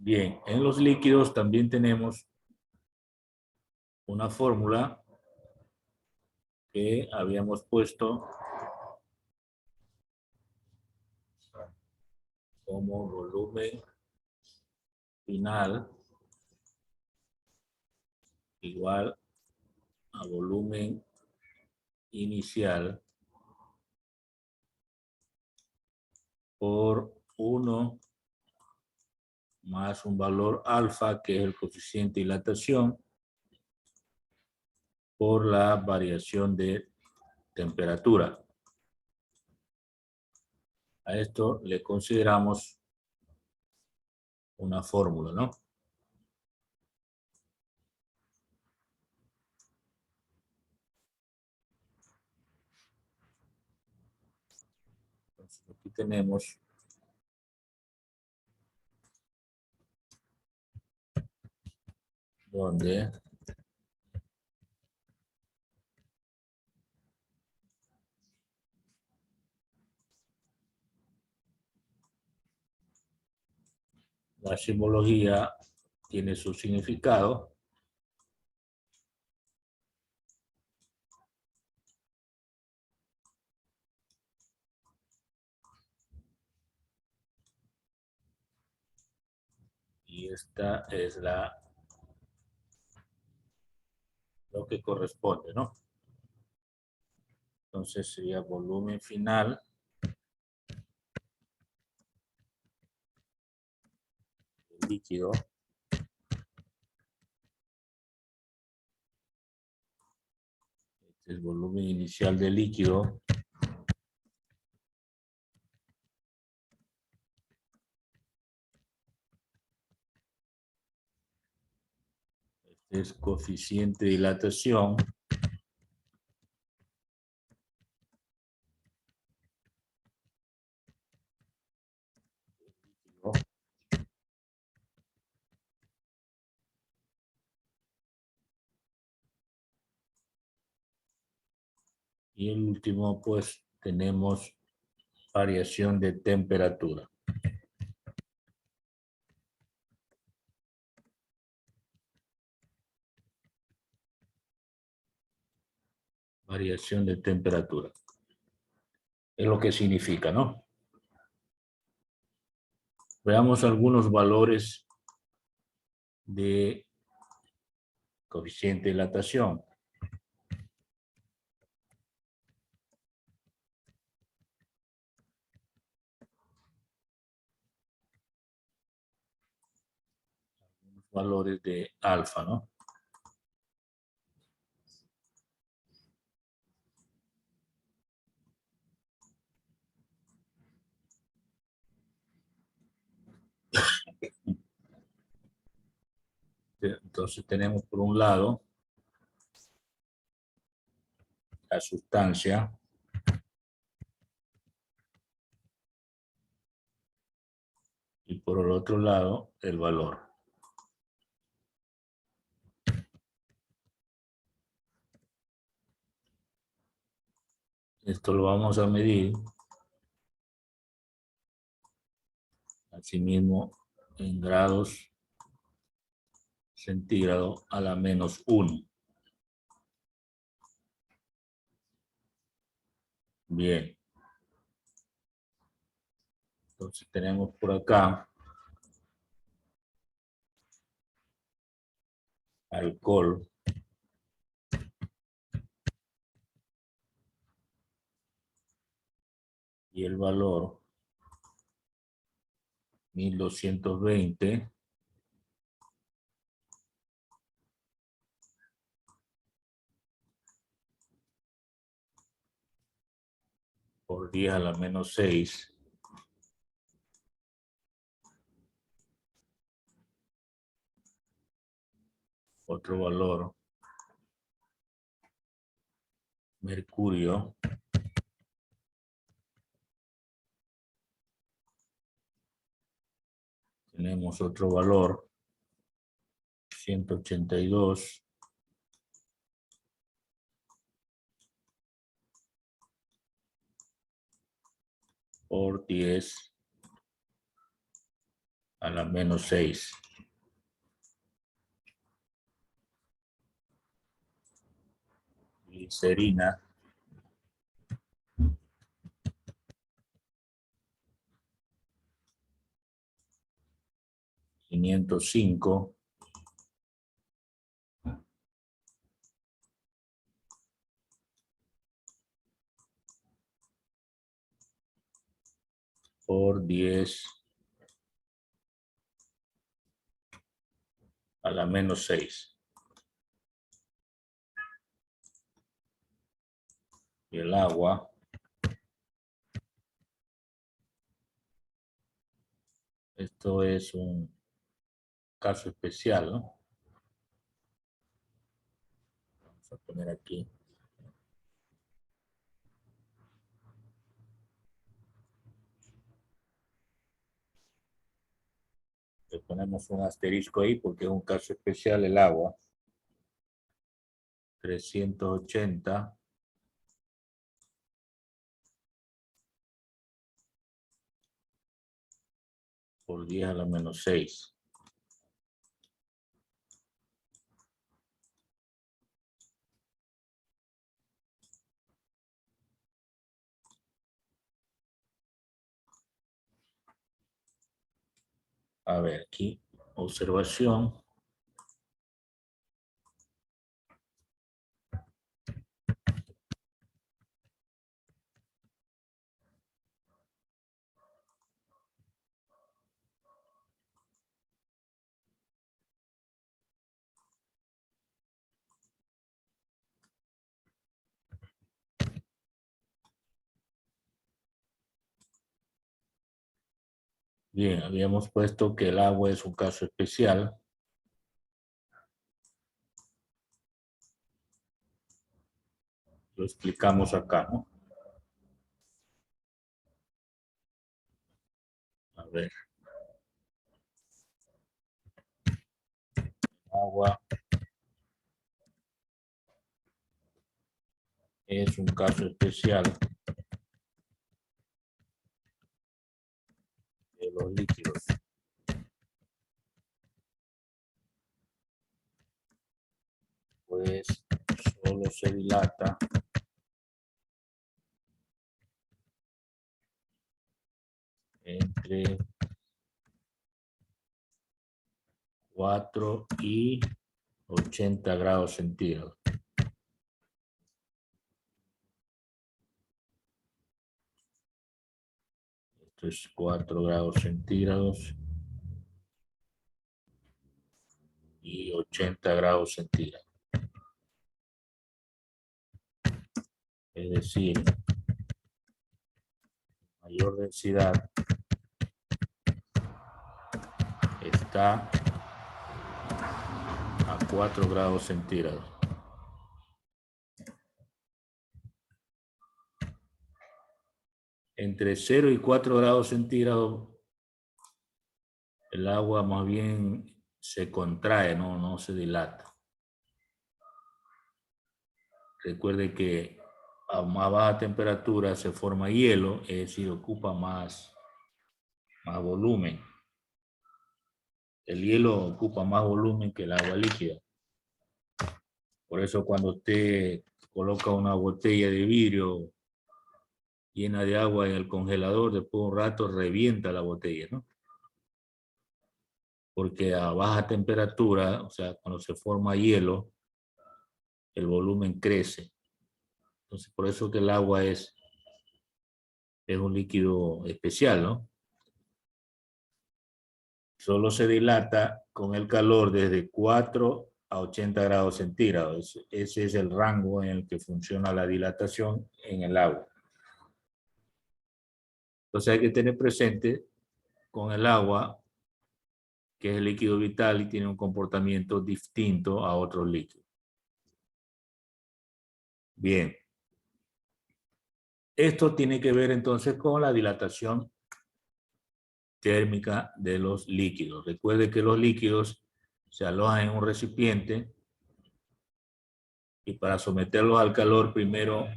Bien, en los líquidos también tenemos una fórmula que habíamos puesto como volumen final igual a volumen inicial por 1 más un valor alfa, que es el coeficiente de dilatación, por la variación de temperatura. A esto le consideramos una fórmula, ¿no? Entonces, aquí tenemos donde la simbología tiene su significado. Y esta es lo que corresponde, ¿no? Entonces sería volumen final del líquido el volumen inicial del líquido este es coeficiente de dilatación ¿no? Y el último pues tenemos variación de temperatura. Variación de temperatura. Es lo que significa, ¿no? Veamos algunos valores de coeficiente de dilatación. Valores de alfa, ¿no? Entonces tenemos por un lado la sustancia y por el otro lado el valor. Esto lo vamos a medir asimismo en grados centígrados a la -1. Bien. Entonces tenemos por acá alcohol. Y el valor 1220 por 10 a la -6 otro valor mercurio tenemos otro valor 182 por 10 a la menos 6. Glicerina. $505. Por 10 a la menos 6. Y el agua esto es un caso especial, ¿no? Vamos a poner aquí. Le ponemos un asterisco ahí porque es un caso especial el agua. 380 por 10 a la menos 6. A ver, aquí, observación. Bien, habíamos puesto que el agua es un caso especial. Lo explicamos acá, ¿no? A ver. Agua es un caso especial de los líquidos. Pues solo se dilata entre 4 y 80 grados centígrados. Esto es 4 grados centígrados y 80 grados centígrados. Es decir, mayor densidad está a 4 grados centígrados. Entre 0 y 4 grados centígrados, el agua más bien se contrae, no se dilata. Recuerde que a más baja temperatura se forma hielo, es decir, ocupa más volumen. El hielo ocupa más volumen que el agua líquida. Por eso cuando usted coloca una botella de vidrio llena de agua en el congelador, después de un rato revienta la botella, ¿no? Porque a baja temperatura, o sea, cuando se forma hielo, el volumen crece. Entonces, por eso que el agua es un líquido especial, ¿no? Solo se dilata con el calor desde 4 a 80 grados centígrados. Ese es el rango en el que funciona la dilatación en el agua. Entonces hay que tener presente con el agua que es el líquido vital y tiene un comportamiento distinto a otros líquidos. Bien. Esto tiene que ver entonces con la dilatación térmica de los líquidos. Recuerde que los líquidos se alojan en un recipiente y para someterlos al calor primero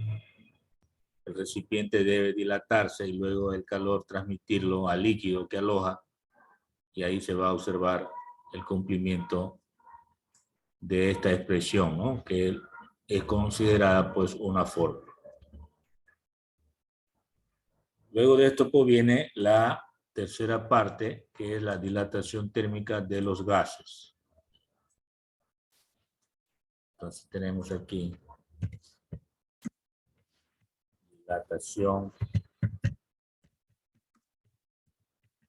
el recipiente debe dilatarse y luego el calor transmitirlo al líquido que aloja y ahí se va a observar el cumplimiento de esta expresión, ¿no? Que es considerada pues una fórmula. Luego de esto pues viene la tercera parte, que es la dilatación térmica de los gases. Entonces tenemos aquí dilatación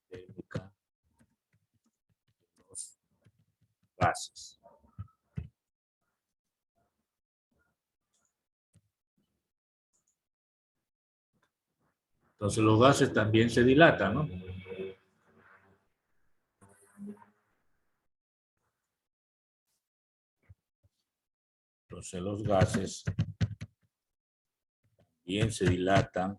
térmica de los gases. Entonces los gases también se dilatan, ¿no? Entonces los gases también se dilatan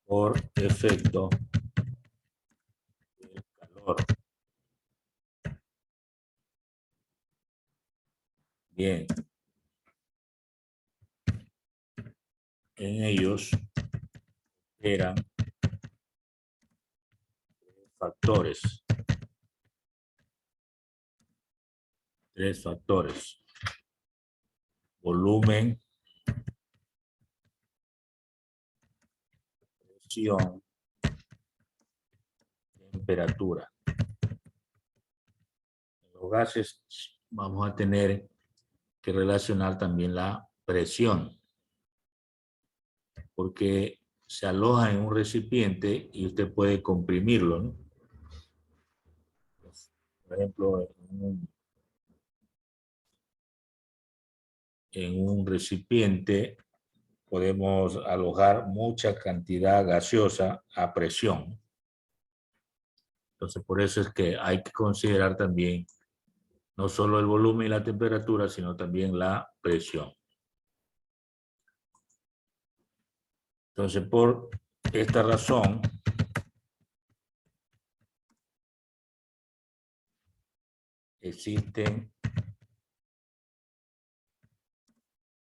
por efecto del calor. Bien. En ellos eran factores. Tres factores. Volumen, presión, temperatura. En los gases vamos a tener que relacionar también la presión, porque se aloja en un recipiente y usted puede comprimirlo, ¿no? Por ejemplo, en un recipiente podemos alojar mucha cantidad gaseosa a presión. Entonces, por eso es que hay que considerar también no solo el volumen y la temperatura, sino también la presión. Entonces, por esta razón, existen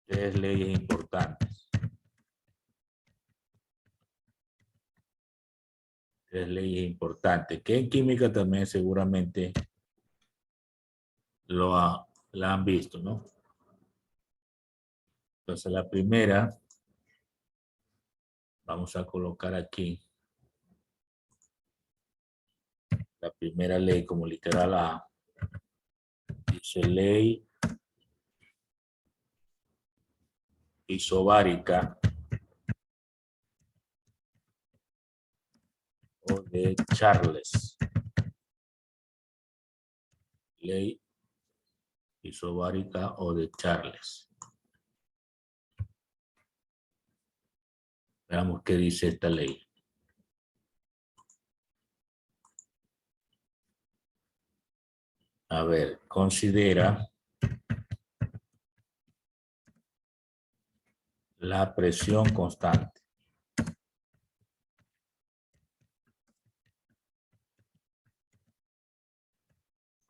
tres leyes importantes. Tres leyes importantes, que en química también seguramente la han visto, ¿no? Entonces, la primera, vamos a colocar aquí la primera ley como literal A. Dice ley isobárica o de Charles. Ley isobárica o de Charles. Veamos qué dice esta ley. A ver, considera la presión constante.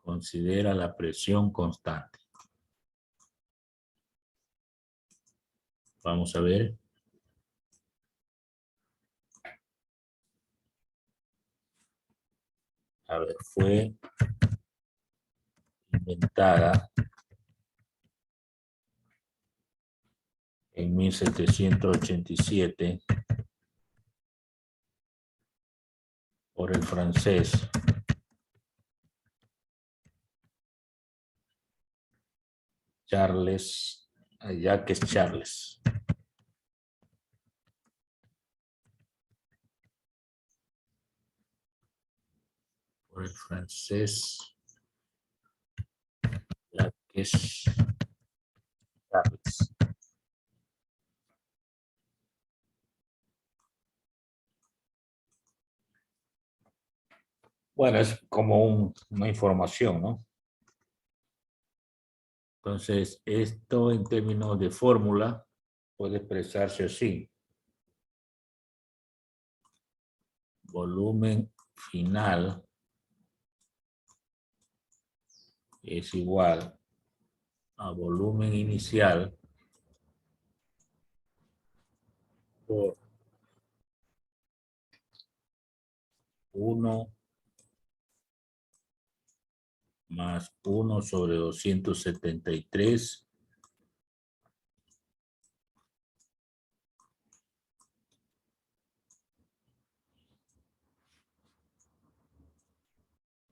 Considera la presión constante. Vamos a ver. A ver, fue inventada en 1787 por el francés Jacques Charles. Por el francés Jacques Charles. Bueno, es como una información, ¿no? Entonces, esto en términos de fórmula puede expresarse así. Volumen final es igual a volumen inicial por 1 más 1 sobre 273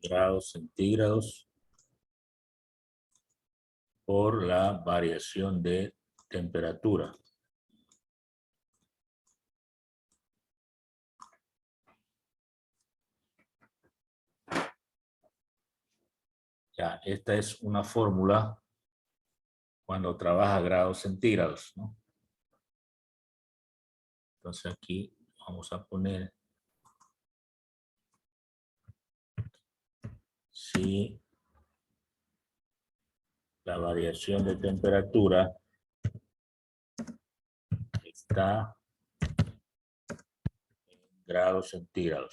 grados centígrados por la variación de temperatura. Ya, esta es una fórmula cuando trabaja a grados centígrados, ¿no? Entonces aquí vamos a poner si la variación de temperatura está en grados centígrados.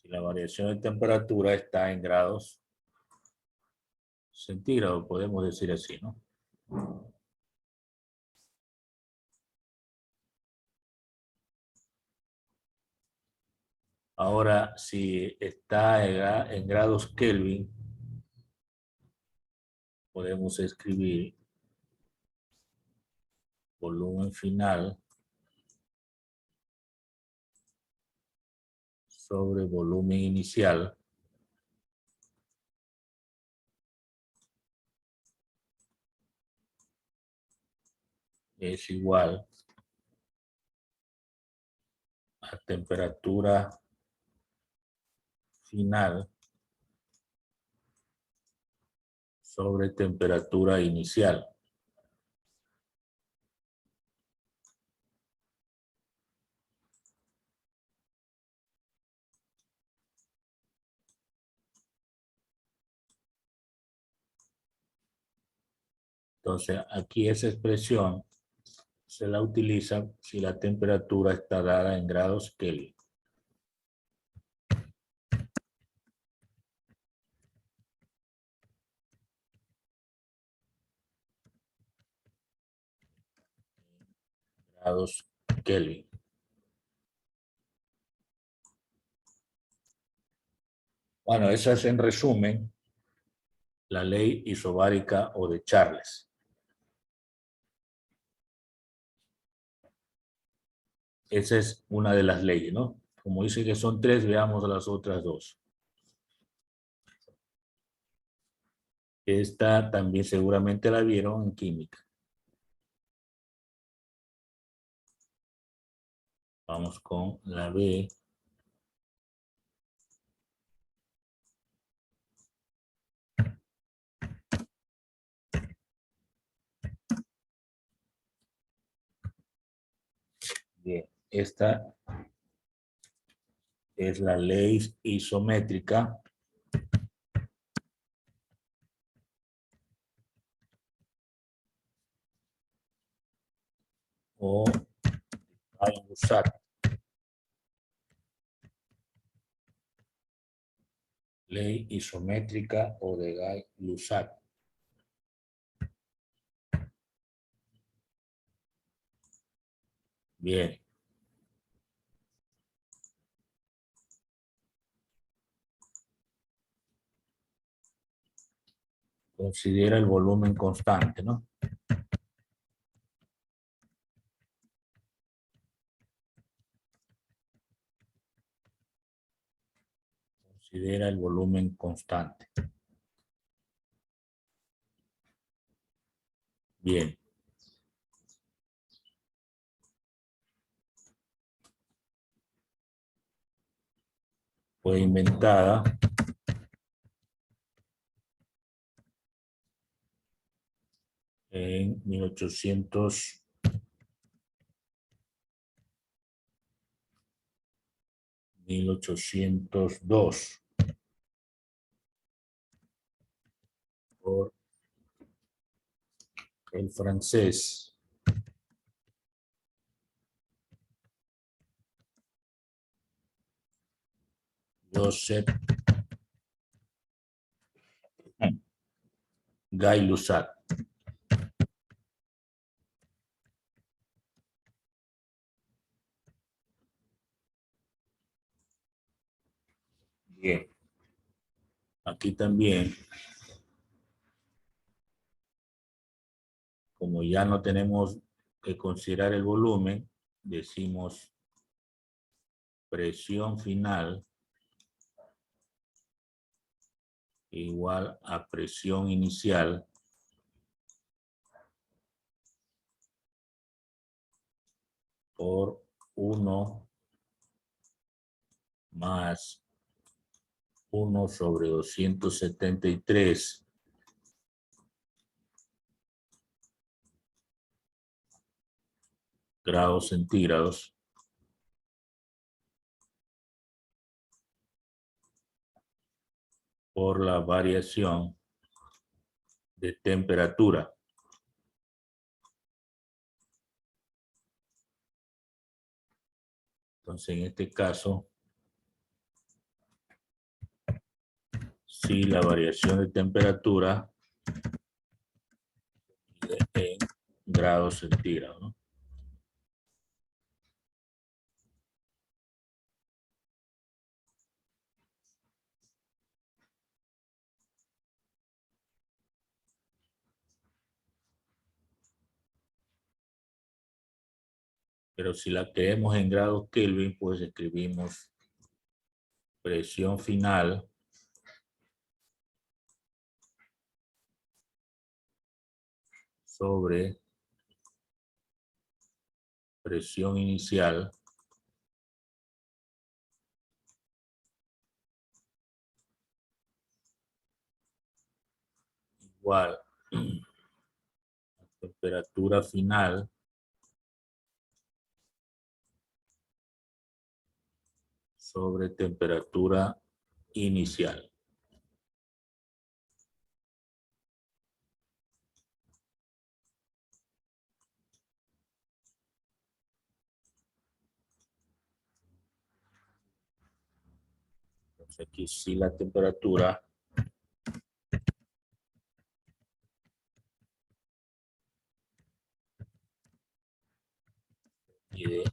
Si la variación de temperatura está en grados centígrados, podemos decir así, ¿no? Ahora, si está en grados Kelvin, podemos escribir volumen final sobre volumen inicial es igual a temperatura final sobre temperatura inicial. Entonces, aquí esa expresión se la utiliza si la temperatura está dada en grados Kelvin. Grados Kelvin. Bueno, esa es en resumen la ley isobárica o de Charles. Esa es una de las leyes, ¿no? Como dice que son 3, veamos las otras 2. Esta también seguramente la vieron en química. Vamos con la B. Bien, esta es la ley isométrica o Gay-Lussac. Ley isométrica o de Gay-Lussac. Bien. Considera el volumen constante, ¿no? Considera el volumen constante. Bien. Fue inventada en 1802 por el francés Joseph Gay-Lussac. Bien. Aquí también, como ya no tenemos que considerar el volumen, decimos presión final igual a presión inicial por 1 más 1 sobre 273 grados centígrados por la variación de temperatura. Entonces, en este caso, si la variación de temperatura en grados centígrados, ¿no? Pero si la queremos en grados Kelvin, pues escribimos presión final sobre presión inicial igual a temperatura final sobre temperatura inicial. Entonces aquí sí la temperatura mide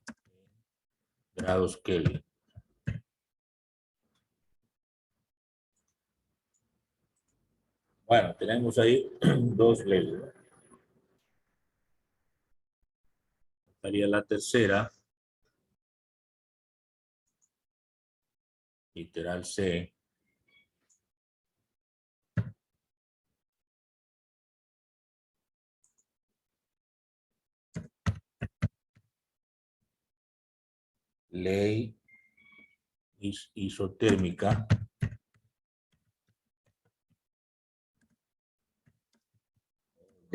grados Kelvin. Bueno, tenemos ahí dos leyes. Estaría la tercera, literal C, ley isotérmica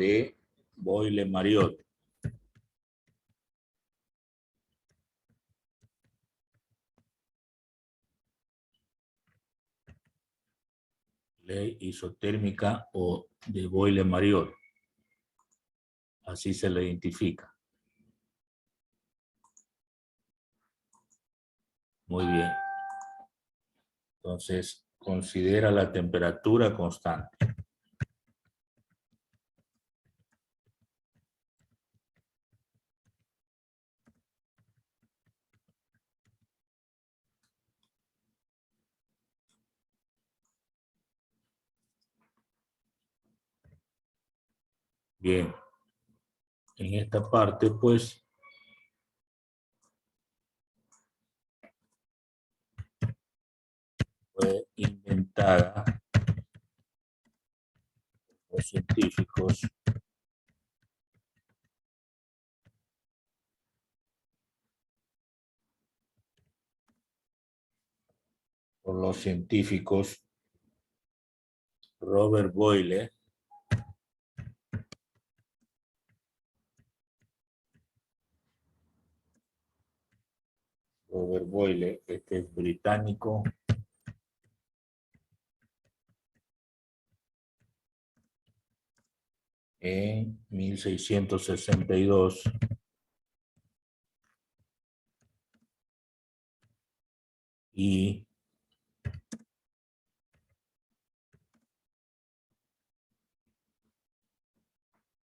de Boyle-Mariotte. Ley isotérmica o de Boyle-Mariotte. Así se le identifica. Muy bien. Entonces, considera la temperatura constante. Bien. En esta parte, pues, fue inventada por los científicos Robert Boyle, este es británico, en 1662 y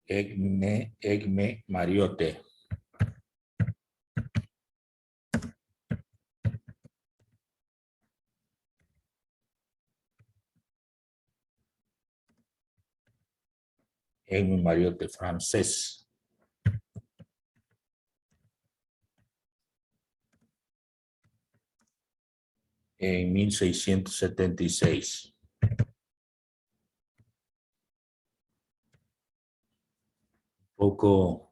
Egme Mariote. Egme Mariote, francés. En 1676. Poco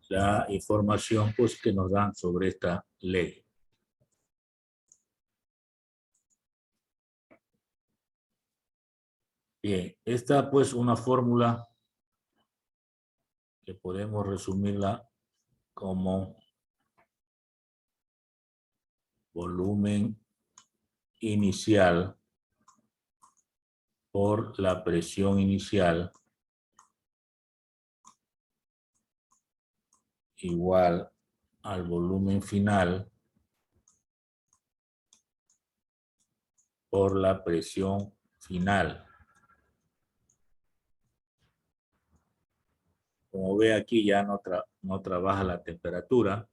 la información pues, que nos dan sobre esta ley. Bien, esta pues una fórmula que podemos resumirla como volumen inicial por la presión inicial igual al volumen final por la presión final. Como ve aquí ya no trabaja la temperatura,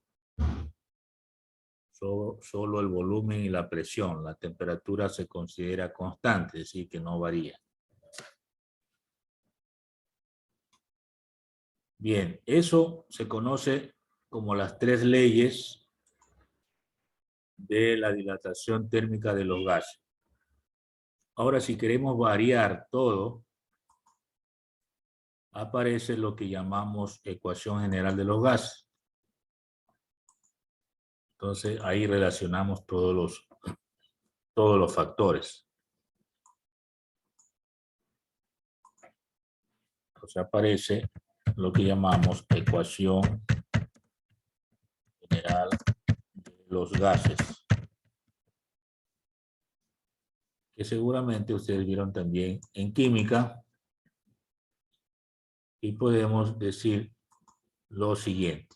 solo el volumen y la presión. La temperatura se considera constante, es decir, que no varía. Bien, eso se conoce como las tres leyes de la dilatación térmica de los gases. Ahora, si queremos variar todo, aparece lo que llamamos ecuación general de los gases. Entonces, ahí relacionamos todos los factores. Entonces, aparece lo que llamamos ecuación general de los gases, que seguramente ustedes vieron también en química, y podemos decir lo siguiente.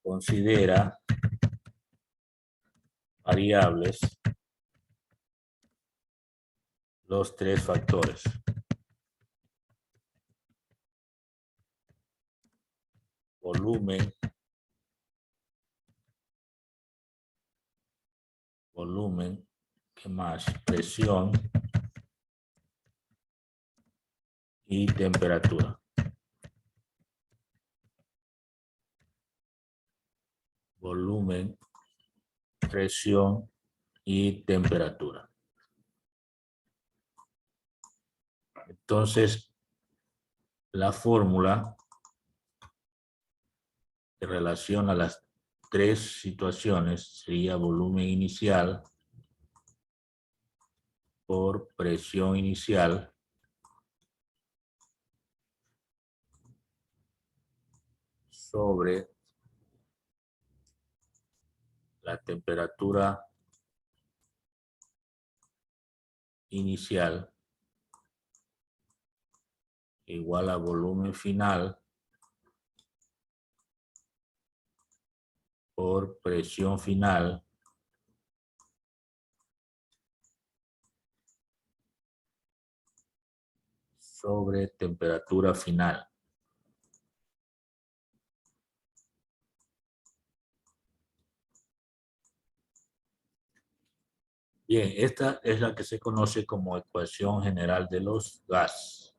Considera variables los tres factores. Volumen, ¿qué más? Presión y temperatura. Volumen, presión y temperatura. Entonces, la fórmula que relaciona las tres situaciones sería volumen inicial por presión inicial sobre la temperatura inicial igual a volumen final por presión final sobre temperatura final. Bien, esta es la que se conoce como ecuación general de los gases.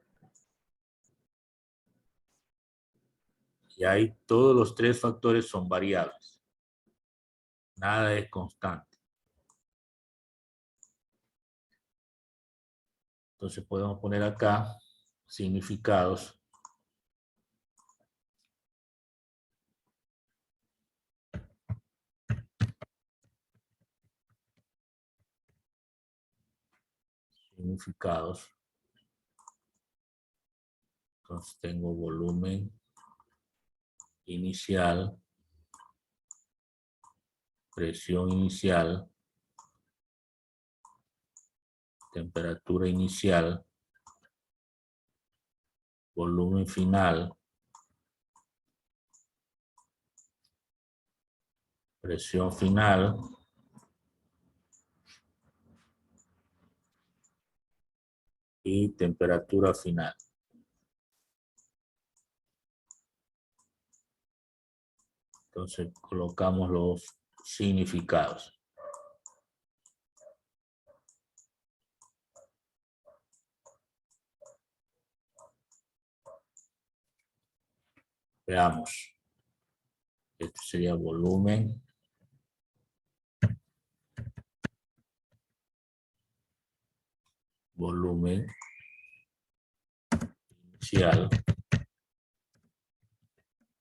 Y ahí todos los tres factores son variables. Nada es constante. Entonces podemos poner acá significados. Significados. Entonces tengo volumen inicial, presión inicial, temperatura inicial, volumen final, presión final y temperatura final. Entonces colocamos los significados. Veamos. Este sería volumen. Volumen inicial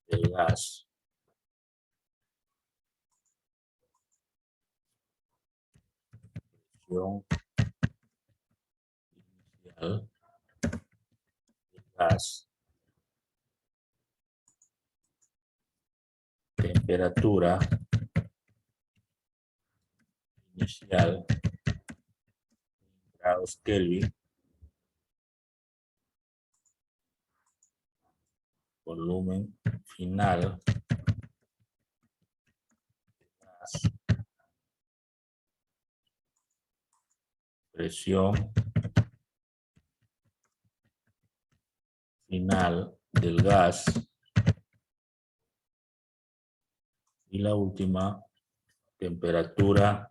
del gas. Presión inicial del gas. Temperatura inicial en grados Kelvin. Volumen final del gas. Presión final del gas. Y la última, temperatura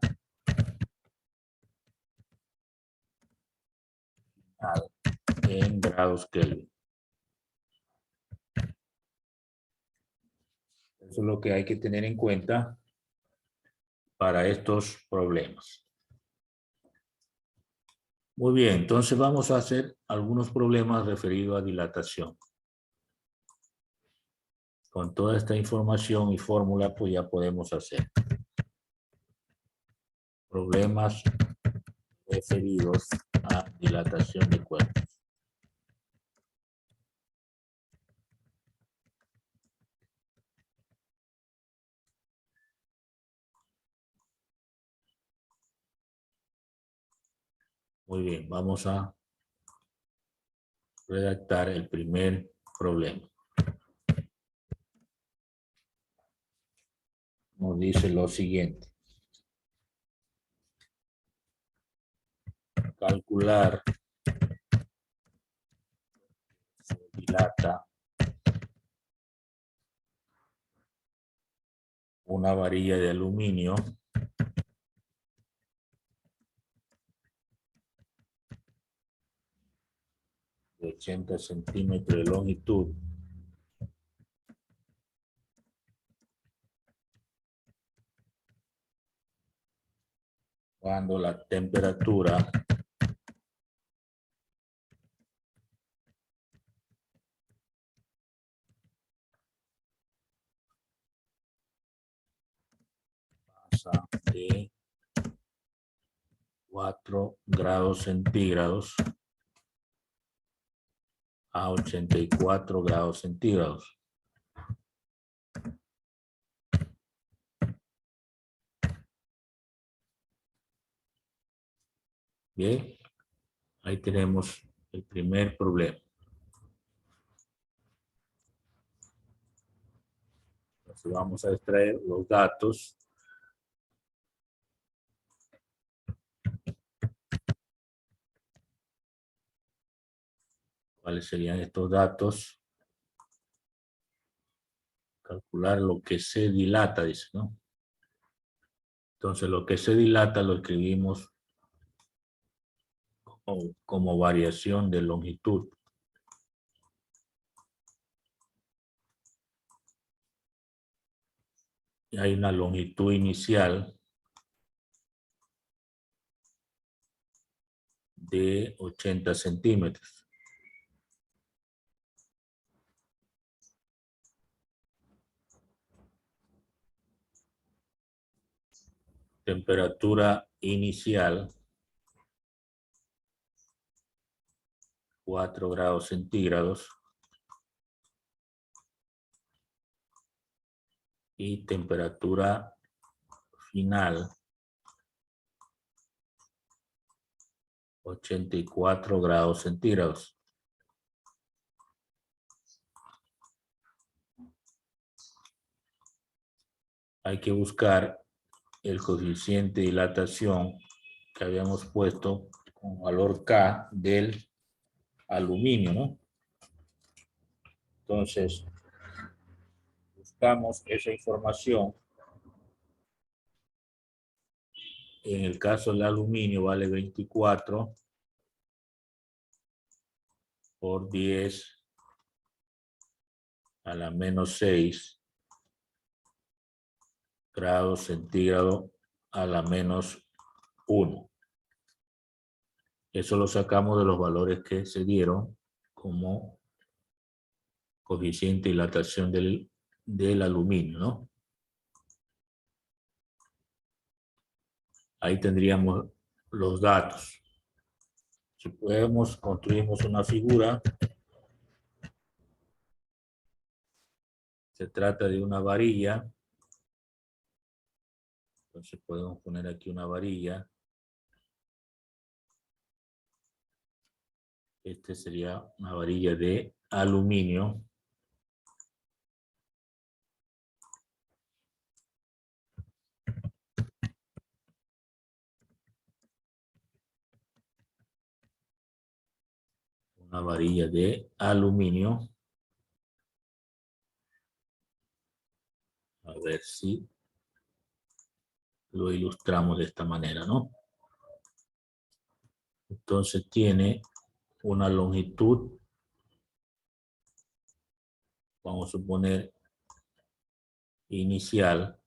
final en grados Kelvin. Eso es lo que hay que tener en cuenta para estos problemas. Muy bien, entonces vamos a hacer algunos problemas referidos a dilatación. Con toda esta información y fórmula, pues ya podemos hacer problemas referidos a dilatación de cuerpos. Muy bien, vamos a redactar el primer problema. Nos dice lo siguiente. Calcular se dilata una varilla de aluminio de 80 centímetros de longitud cuando la temperatura pasa de 4 grados centígrados a 84 grados centígrados. Bien, ahí tenemos el primer problema. Entonces vamos a extraer los datos. ¿Cuáles serían estos datos? Calcular lo que se dilata, dice, ¿no? Entonces lo que se dilata lo escribimos como variación de longitud. Y hay una longitud inicial de 80 centímetros. Temperatura inicial 4 grados centígrados. Y temperatura final 84 grados centígrados. Hay que buscar el coeficiente de dilatación que habíamos puesto con valor K del aluminio, ¿no? Entonces, buscamos esa información. En el caso del aluminio vale 24 por 10 a la menos 6 grados centígrados a la menos 1. Eso lo sacamos de los valores que se dieron como coeficiente de dilatación del aluminio, ¿no? Ahí tendríamos los datos. Si podemos, construimos una figura. Se trata de una varilla. Entonces podemos poner aquí una varilla. Este sería una varilla de aluminio. Una varilla de aluminio. A ver si lo ilustramos de esta manera, ¿no? Entonces tiene una longitud, vamos a suponer, inicial,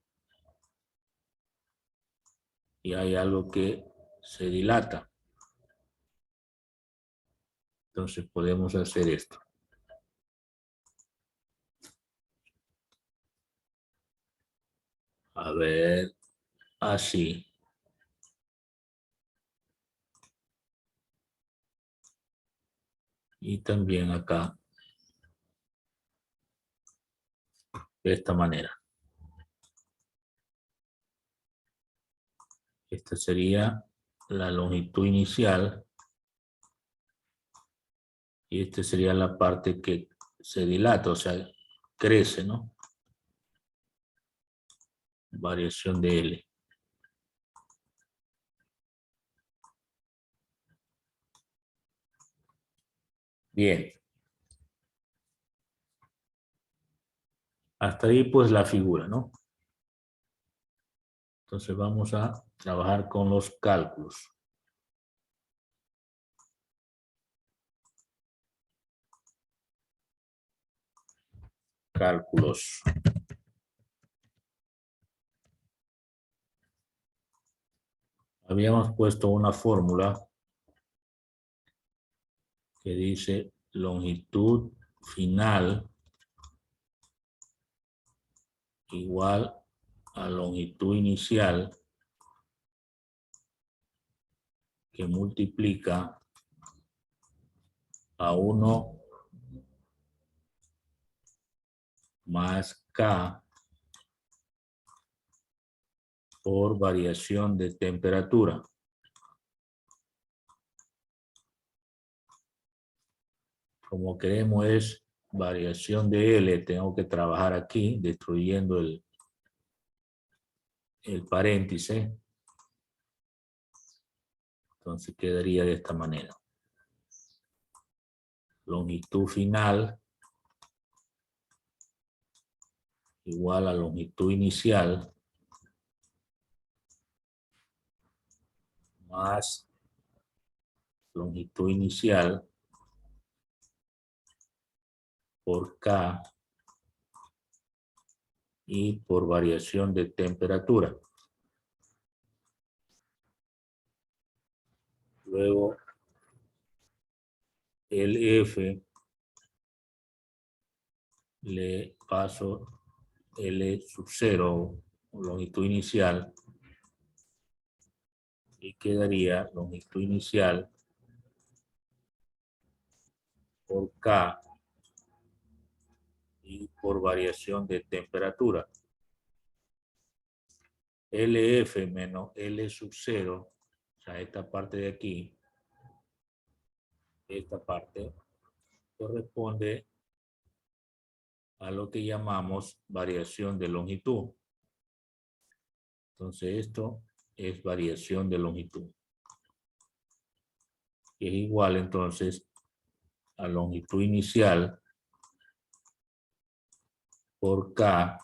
y hay algo que se dilata. Entonces podemos hacer esto. A ver, así. Y también acá, de esta manera. Esta sería la longitud inicial. Y esta sería la parte que se dilata, o sea, crece, ¿no? Variación de L. Bien. Hasta ahí pues la figura, ¿no? Entonces vamos a trabajar con los cálculos. Cálculos. Habíamos puesto una fórmula que dice longitud final igual a longitud inicial que multiplica a 1 más K por variación de temperatura. Como queremos es variación de L, tengo que trabajar aquí destruyendo el paréntesis. Entonces quedaría de esta manera. Longitud final igual a longitud inicial más longitud inicial por K y por variación de temperatura. Luego el F le paso L sub 0, longitud inicial, y quedaría longitud inicial por K y por variación de temperatura. LF menos L sub 0, o sea, esta parte de aquí, esta parte corresponde a lo que llamamos variación de longitud. Entonces esto es variación de longitud. Y es igual entonces a longitud inicial por K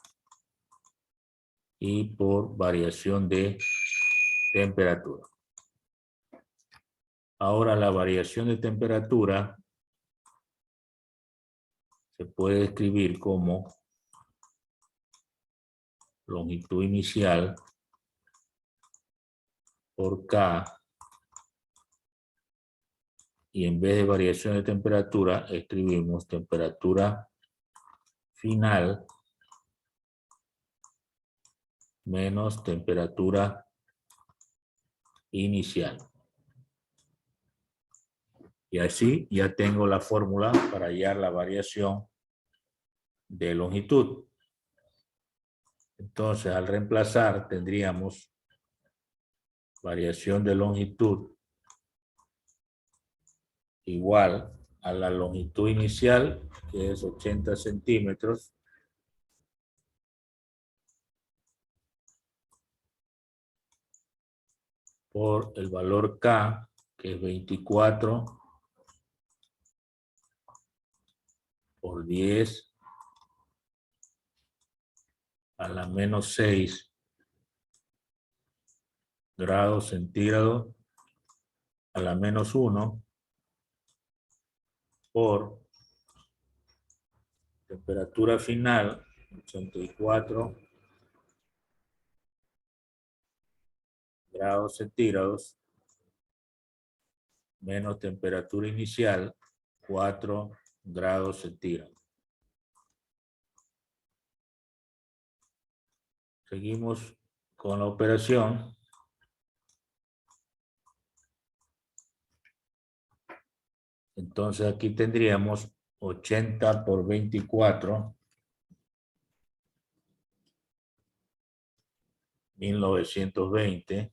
y por variación de temperatura. Ahora la variación de temperatura se puede escribir como longitud inicial por K, y en vez de variación de temperatura escribimos temperatura final menos temperatura inicial. Y así ya tengo la fórmula para hallar la variación de longitud. Entonces, al reemplazar, tendríamos variación de longitud igual a la longitud inicial, que es 80 centímetros, por el valor K, que es 24 por 10 a la menos 6 grados centígrados a la menos 1 por temperatura final 84 grados centígrados menos temperatura inicial 4 grados centígrados. Seguimos con la operación. Entonces aquí tendríamos 80 por 24, 1920.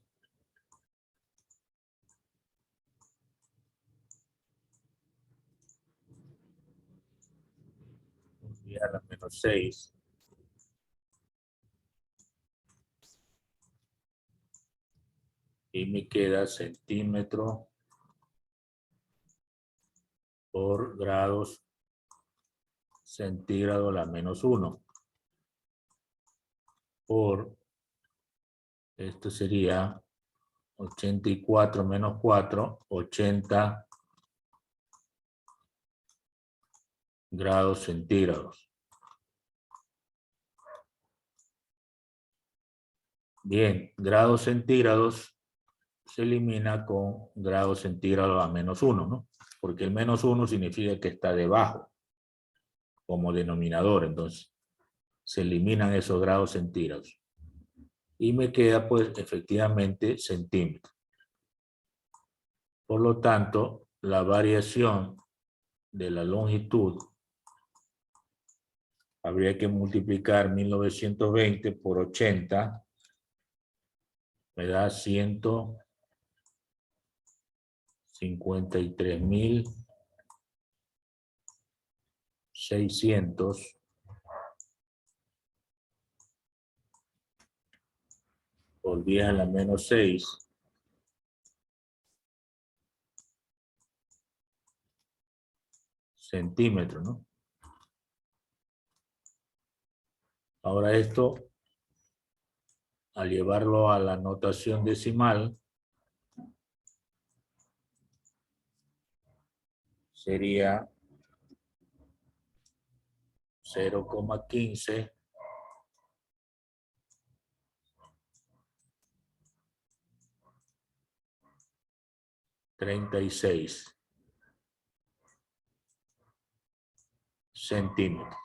Y a la menos 6. Y me queda centímetro por grados centígrados a la menos 1. Por, esto sería 84 menos 4, 80 grados centígrados. Bien, grados centígrados se elimina con grados centígrados a menos 1, ¿no? Porque el menos 1 significa que está debajo, como denominador. Entonces, se eliminan esos grados centígrados. Y me queda, pues, efectivamente, centímetros. Por lo tanto, la variación de la longitud habría que multiplicar 1920 por 80, me da 153.600 por 10 a la menos 6 centímetros, ¿no? Ahora esto, al llevarlo a la notación decimal, sería 0,15 36 centímetros.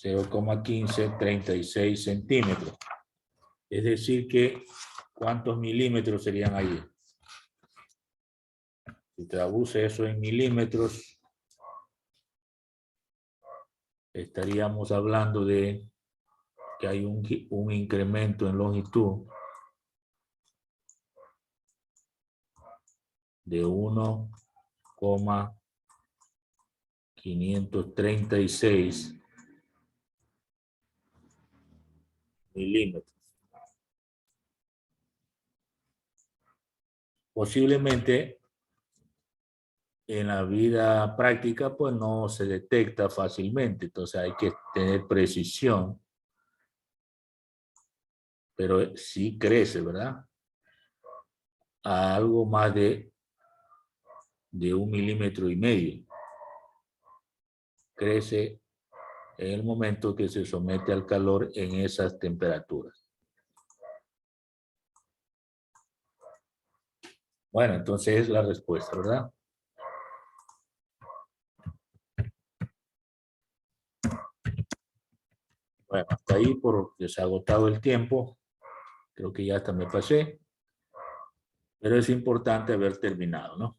0,1536 centímetros. Es decir que, ¿cuántos milímetros serían ahí? Si traduce eso en milímetros, estaríamos hablando de que hay un incremento en longitud de 1,536 milímetros. Posiblemente en la vida práctica pues no se detecta fácilmente, entonces hay que tener precisión, pero sí crece, ¿verdad? A algo más de 1,5 milímetros. Crece en el momento que se somete al calor en esas temperaturas. Bueno, entonces es la respuesta, ¿verdad? Bueno, hasta ahí porque se ha agotado el tiempo. Creo que ya hasta me pasé. Pero es importante haber terminado, ¿no?